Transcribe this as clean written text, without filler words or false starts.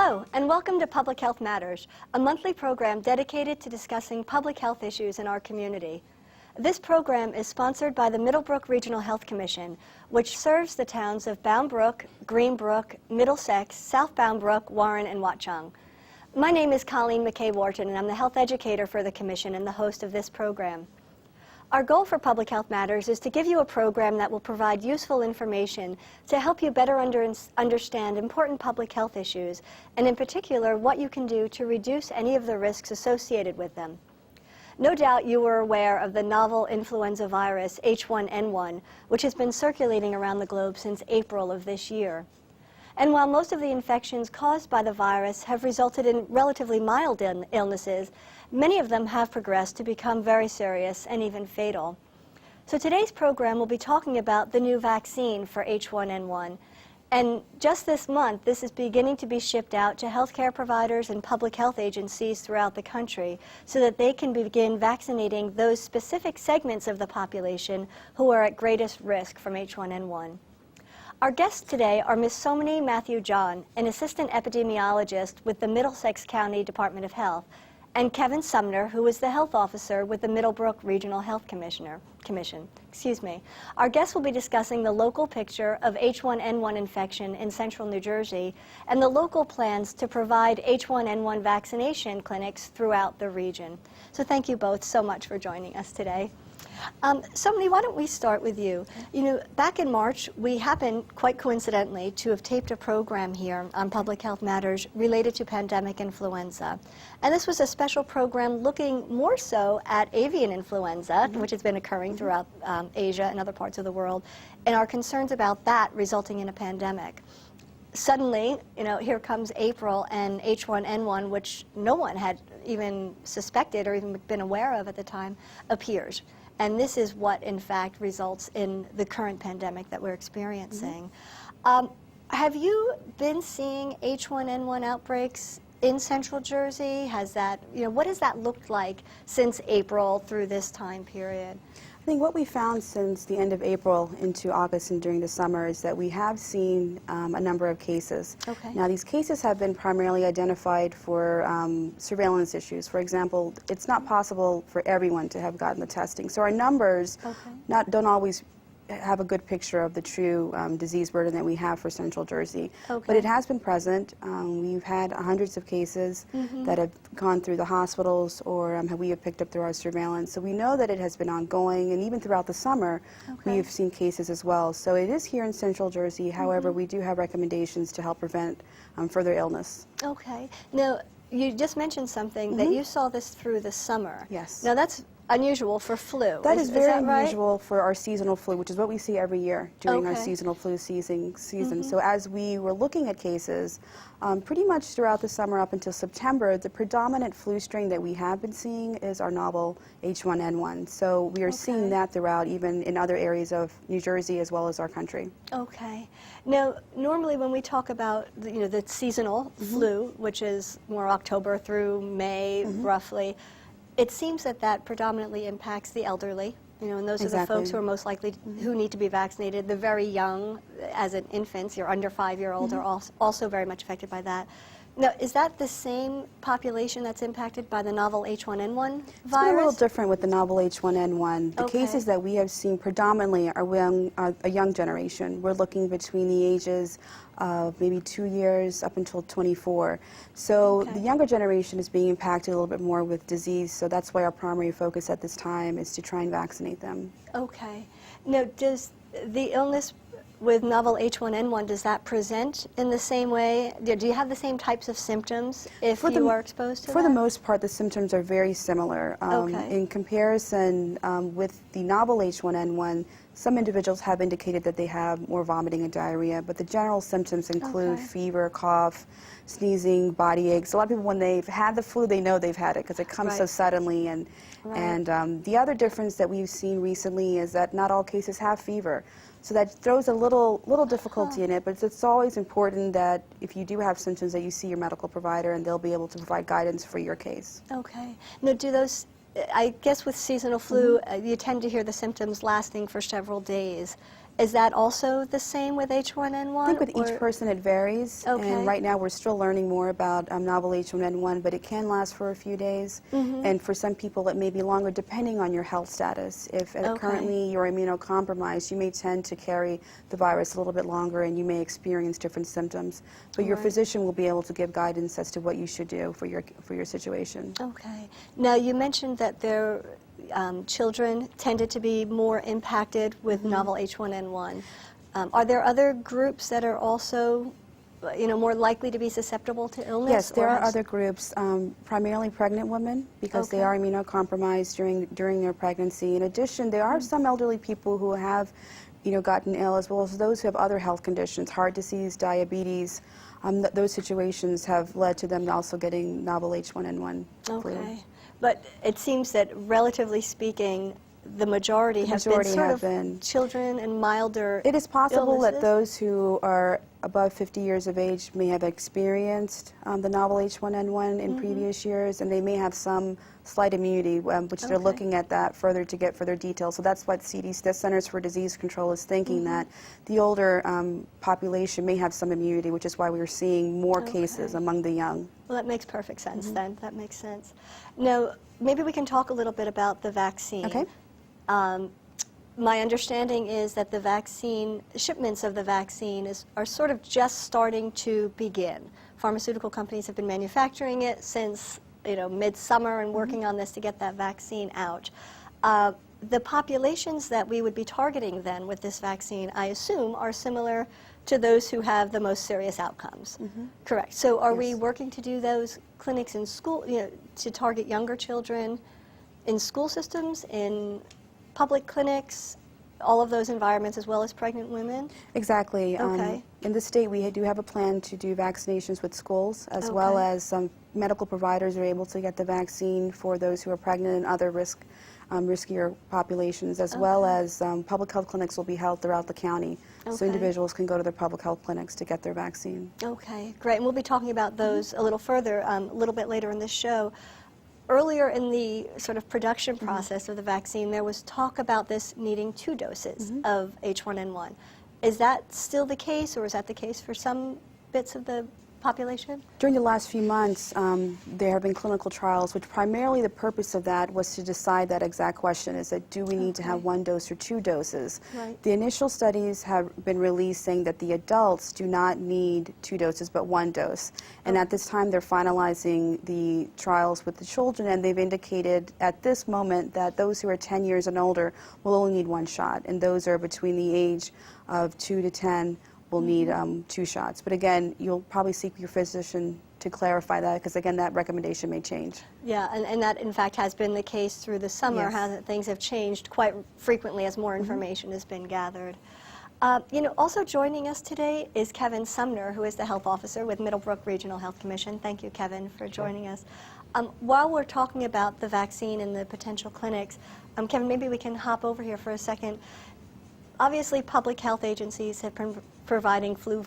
Hello, and welcome to Public Health Matters, a monthly program dedicated to discussing public health issues in our community. This program is sponsored by the Middlebrook Regional Health Commission, which serves the towns of Bound Brook, Greenbrook, Middlesex, South Bound Brook, Warren, and Watchung. My name is Colleen McKay-Wharton, and I'm the health educator for the Commission and the host of this program. Our goal for Public Health Matters is to give you a program that will provide useful information to help you better understand important public health issues, and in particular, what you can do to reduce any of the risks associated with them. No doubt you were aware of the novel influenza virus, H1N1, which has been circulating around the globe since April of this year. And while most of the infections caused by the virus have resulted in relatively mild illnesses, many of them have progressed to become very serious and even fatal. So today's program will be talking about the new vaccine for H1N1. And just this month, this is beginning to be shipped out to healthcare providers and public health agencies throughout the country so that they can begin vaccinating those specific segments of the population who are at greatest risk from H1N1. Our guests today are Ms. Somini Matthew-John, an assistant epidemiologist with the Middlesex County Department of Health, and Kevin Sumner, who is the health officer with the Middlebrook Regional Health Commission. Our guests will be discussing the local picture of H1N1 infection in central New Jersey and the local plans to provide H1N1 vaccination clinics throughout the region. So thank you both so much for joining us today. Somebody, why don't we start with you? You know, back in March, we happened, quite coincidentally, to have taped a program here on Public Health Matters related to pandemic influenza. And this was a special program looking more so at avian influenza, which has been occurring throughout Asia and other parts of the world, and our concerns about that resulting in a pandemic. Suddenly, you know, here comes April, and H1N1, which no one had even suspected or even been aware of at the time, appears. And this is what, in fact, results in the current pandemic that we're experiencing. Have you been seeing H1N1 outbreaks in Central Jersey? Has that, you know, what has that looked like since April through this time period? I think what we found since the end of April into August and during the summer is that we have seen a number of cases. Okay. Now, these cases have been primarily identified for surveillance issues. For example, it's not possible for everyone to have gotten the testing. So our numbers don't always have a good picture of the true disease burden that we have for Central Jersey. Okay. But it has been present. We've had hundreds of cases that have gone through the hospitals or we have picked up through our surveillance. So we know that it has been ongoing, and even throughout the summer, we've seen cases as well. So it is here in Central Jersey. However, we do have recommendations to help prevent further illness. Okay. Now, you just mentioned something that you saw this through the summer. Yes. Now, that's unusual for flu. That is very right? unusual for our seasonal flu, which is what we see every year during our seasonal flu season. So as we were looking at cases, pretty much throughout the summer up until September, the predominant flu strain that we have been seeing is our novel H1N1. So we are seeing that throughout, even in other areas of New Jersey as well as our country. Okay. Now, normally when we talk about the seasonal flu, which is more October through May, roughly, it seems that that predominantly impacts the elderly, and those are the folks who are most likely who need to be vaccinated. The very young, as in infants, your under 5-year-olds are also very much affected by that. Now, is that the same population that's impacted by the novel H1N1 virus? It's been a little different with the novel H1N1. The cases that we have seen predominantly are a young generation. We're looking between the ages of maybe 2 years up until 24. So the younger generation is being impacted a little bit more with disease, so that's why our primary focus at this time is to try and vaccinate them. Okay. Now, does the illness with novel H1N1, does that present in the same way? Do you have the same types of symptoms if you are exposed to that? For the most part, the symptoms are very similar. In comparison with the novel H1N1, some individuals have indicated that they have more vomiting and diarrhea, but the general symptoms include fever, cough, sneezing, body aches. A lot of people, when they've had the flu, they know they've had it because it comes so suddenly. And the other difference that we've seen recently is that not all cases have fever. So that throws a little difficulty in it, but it's always important that if you do have symptoms that you see your medical provider and they'll be able to provide guidance for your case. Okay. Now, do those, I guess with seasonal flu, you tend to hear the symptoms lasting for several days. Is that also the same with H1N1? I think with each person it varies, Okay. and right now we're still learning more about novel H1N1, but it can last for a few days, and for some people it may be longer depending on your health status. If currently you're immunocompromised, you may tend to carry the virus a little bit longer and you may experience different symptoms, but your physician will be able to give guidance as to what you should do for your situation. Okay. Now you mentioned that children tended to be more impacted with novel H1N1. Are there other groups that are also, more likely to be susceptible to illness? Yes, there are other groups, primarily pregnant women, because they are immunocompromised during their pregnancy. In addition, there are some elderly people who have, gotten ill, as well as those who have other health conditions, heart disease, diabetes. Those situations have led to them also getting novel H1N1 flu. Okay. But it seems that, relatively speaking, the majority have been children and milder It is possible illnesses. that those who are above 50 years of age may have experienced the novel H1N1 in previous years, and they may have some slight immunity, which they're looking at that further to get further details. So that's what CDC, the Centers for Disease Control, is thinking, that the older population may have some immunity, which is why we're seeing more cases among the young. Well, that makes perfect sense then. That makes sense. Now, maybe we can talk a little bit about the vaccine. Okay. My understanding is that shipments of the vaccine are sort of just starting to begin. Pharmaceutical companies have been manufacturing it since midsummer and working on this to get that vaccine out. The populations that we would be targeting then with this vaccine, I assume, are similar to those who have the most serious outcomes. Correct. So are we working to do those clinics in school, to target younger children in school systems, in public clinics, all of those environments, as well as pregnant women? Exactly. Okay. In the state, we do have a plan to do vaccinations with schools, as well as some medical providers are able to get the vaccine for those who are pregnant and other riskier populations, as well as public health clinics will be held throughout the county. So individuals can go to their public health clinics to get their vaccine. Okay, great. And we'll be talking about those a little further, a little bit later in this show. Earlier in the sort of production process of the vaccine, there was talk about this needing 2 doses of H1N1. Is that still the case, or is that the case for some bits of the population? During the last few months, there have been clinical trials, which primarily the purpose of that was to decide that exact question, is that do we need to have 1 dose or 2 doses? Right. The initial studies have been released saying that the adults do not need 2 doses but 1 dose. And at this time they're finalizing the trials with the children, and they've indicated at this moment that those who are 10 years and older will only need 1 shot, and those are between the age of 2 to 10 will need 2 shots. But again, you'll probably seek your physician to clarify that, because again, that recommendation may change. Yeah, and that in fact has been the case through the summer, how things have changed quite frequently as more information has been gathered. Also joining us today is Kevin Sumner, who is the health officer with Middlebrook Regional Health Commission. Thank you, Kevin, for joining us. While we're talking about the vaccine and the potential clinics, Kevin, maybe we can hop over here for a second. Obviously, public health agencies have been providing flu